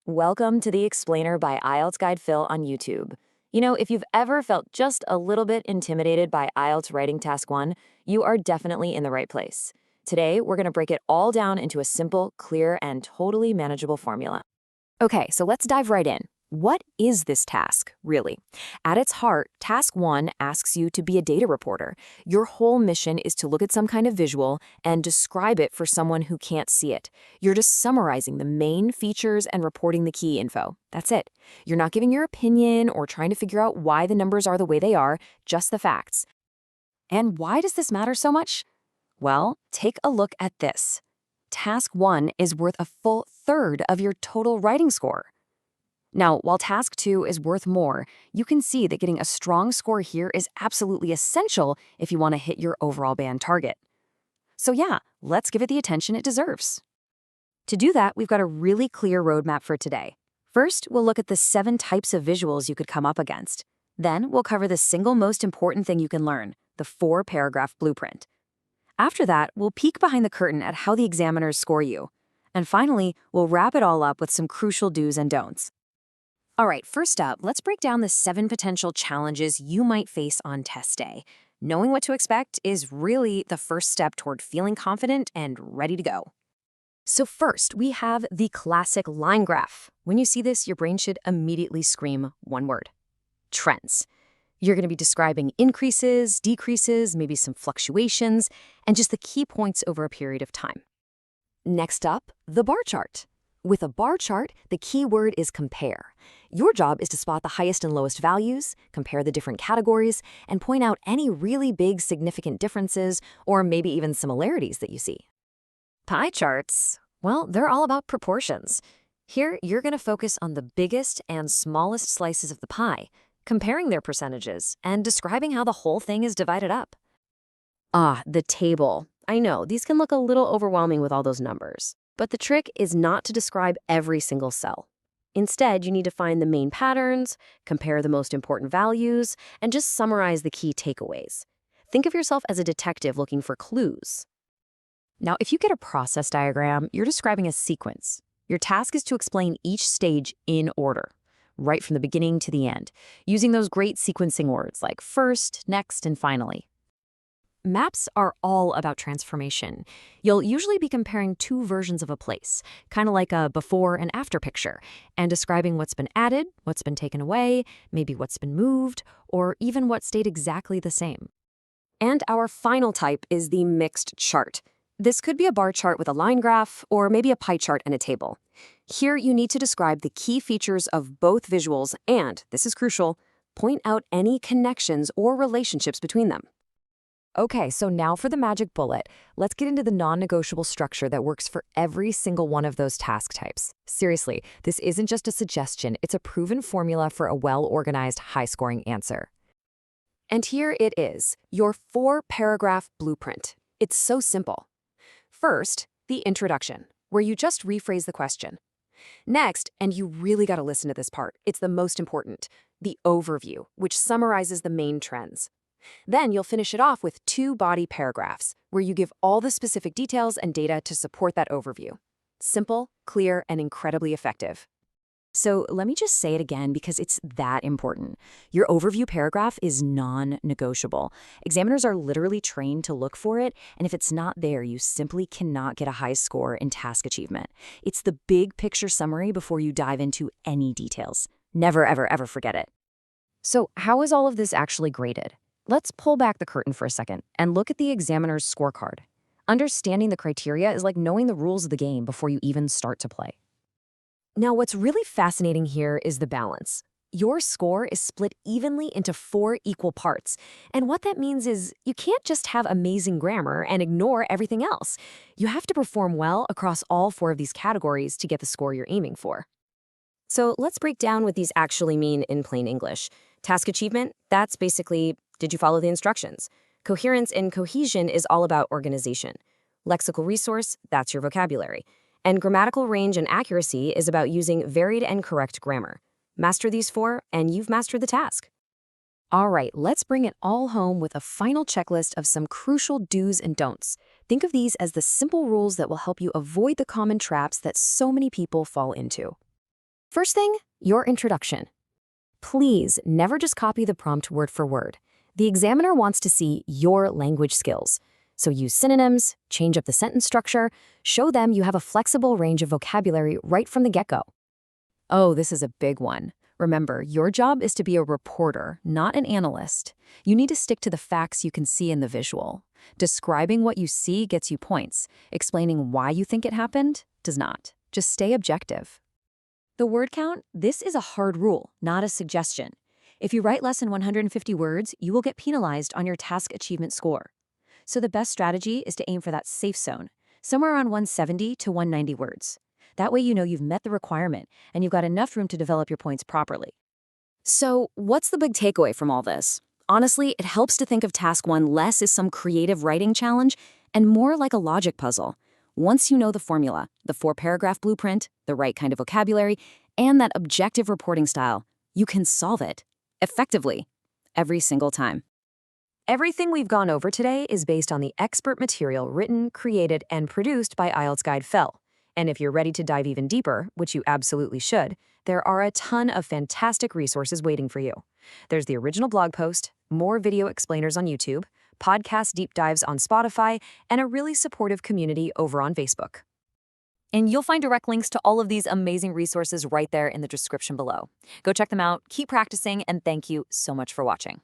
Welcome to the Explainer by IELTS Guide Phil on YouTube. You know, if you've ever felt just a little bit intimidated by IELTS Writing Task 1, you are definitely in the right place. Today, we're going to break it all down into a simple, clear, and totally manageable formula. Okay, so let's dive right in. What is this task, really? At its heart, Task 1 asks you to be a data reporter. Your whole mission is to look at some kind of visual and describe it for someone who can't see it. You're just summarizing the main features and reporting the key info. That's it. You're not giving your opinion or trying to figure out why the numbers are the way they are, just the facts. And why does this matter so much? Well, take a look at this. Task 1 is worth a full third of your total writing score. Now, while Task 2 is worth more, you can see that getting a strong score here is absolutely essential if you want to hit your overall band target. So yeah, let's give it the attention it deserves. To do that, we've got a really clear roadmap for today. First, we'll look at the 7 types of visuals you could come up against. Then, we'll cover the single most important thing you can learn, the 4-paragraph blueprint. After that, we'll peek behind the curtain at how the examiners score you. And finally, we'll wrap it all up with some crucial do's and don'ts. All right, first up, let's break down the 7 potential challenges you might face on test day. Knowing what to expect is really the first step toward feeling confident and ready to go. So first, we have the classic line graph. When you see this, your brain should immediately scream one word: trends. You're going to be describing increases, decreases, maybe some fluctuations, and just the key points over a period of time. Next up, the bar chart. With a bar chart, the key word is compare. Your job is to spot the highest and lowest values, compare the different categories, and point out any really big significant differences or maybe even similarities that you see. Pie charts, well, they're all about proportions. Here, you're going to focus on the biggest and smallest slices of the pie, comparing their percentages and describing how the whole thing is divided up. The table. I know, these can look a little overwhelming with all those numbers. But the trick is not to describe every single cell. Instead, you need to find the main patterns, compare the most important values, and just summarize the key takeaways. Think of yourself as a detective looking for clues. Now, if you get a process diagram, you're describing a sequence. Your task is to explain each stage in order, right from the beginning to the end, using those great sequencing words like first, next, and finally. Maps are all about transformation. You'll usually be comparing 2 versions of a place, kind of like a before and after picture, and describing what's been added, what's been taken away, maybe what's been moved, or even what stayed exactly the same. And our final type is the mixed chart. This could be a bar chart with a line graph, or maybe a pie chart and a table. Here you need to describe the key features of both visuals and, this is crucial, point out any connections or relationships between them. Okay, so now for the magic bullet. Let's get into the non-negotiable structure that works for every single one of those task types. Seriously, this isn't just a suggestion, it's a proven formula for a well-organized, high-scoring answer. And here it is, your 4-paragraph blueprint. It's so simple. First, the introduction, where you just rephrase the question. Next, and you really gotta listen to this part, it's the most important, the overview, which summarizes the main trends. Then you'll finish it off with 2 body paragraphs, where you give all the specific details and data to support that overview. Simple, clear, and incredibly effective. So let me just say it again because it's that important. Your overview paragraph is non-negotiable. Examiners are literally trained to look for it, and if it's not there, you simply cannot get a high score in task achievement. It's the big picture summary before you dive into any details. Never, ever, ever forget it. So how is all of this actually graded? Let's pull back the curtain for a second and look at the examiner's scorecard. Understanding the criteria is like knowing the rules of the game before you even start to play. Now, what's really fascinating here is the balance. Your score is split evenly into 4 equal parts. And what that means is you can't just have amazing grammar and ignore everything else. You have to perform well across all 4 of these categories to get the score you're aiming for. So let's break down what these actually mean in plain English. Task achievement, that's basically, did you follow the instructions? Coherence and cohesion is all about organization. Lexical resource, that's your vocabulary. And grammatical range and accuracy is about using varied and correct grammar. Master these 4, and you've mastered the task. All right, let's bring it all home with a final checklist of some crucial do's and don'ts. Think of these as the simple rules that will help you avoid the common traps that so many people fall into. First thing, your introduction. Please never just copy the prompt word for word. The examiner wants to see your language skills. So use synonyms, change up the sentence structure, show them you have a flexible range of vocabulary right from the get-go. Oh, this is a big one. Remember, your job is to be a reporter, not an analyst. You need to stick to the facts you can see in the visual. Describing what you see gets you points. Explaining why you think it happened does not. Just stay objective. The word count, this is a hard rule, not a suggestion. If you write less than 150 words, you will get penalized on your task achievement score. So the best strategy is to aim for that safe zone, somewhere around 170 to 190 words. That way you know you've met the requirement and you've got enough room to develop your points properly. So what's the big takeaway from all this? Honestly, it helps to think of task 1 less as some creative writing challenge and more like a logic puzzle. Once you know the formula, the 4-paragraph blueprint, the right kind of vocabulary, and that objective reporting style, you can solve it effectively every single time. Everything we've gone over today is based on the expert material written, created, and produced by IELTS Guide Phil. And if you're ready to dive even deeper, which you absolutely should, there are a ton of fantastic resources waiting for you. There's the original blog post, more video explainers on YouTube, podcast deep dives on Spotify, and a really supportive community over on Facebook. And you'll find direct links to all of these amazing resources right there in the description below. Go check them out, keep practicing, and thank you so much for watching.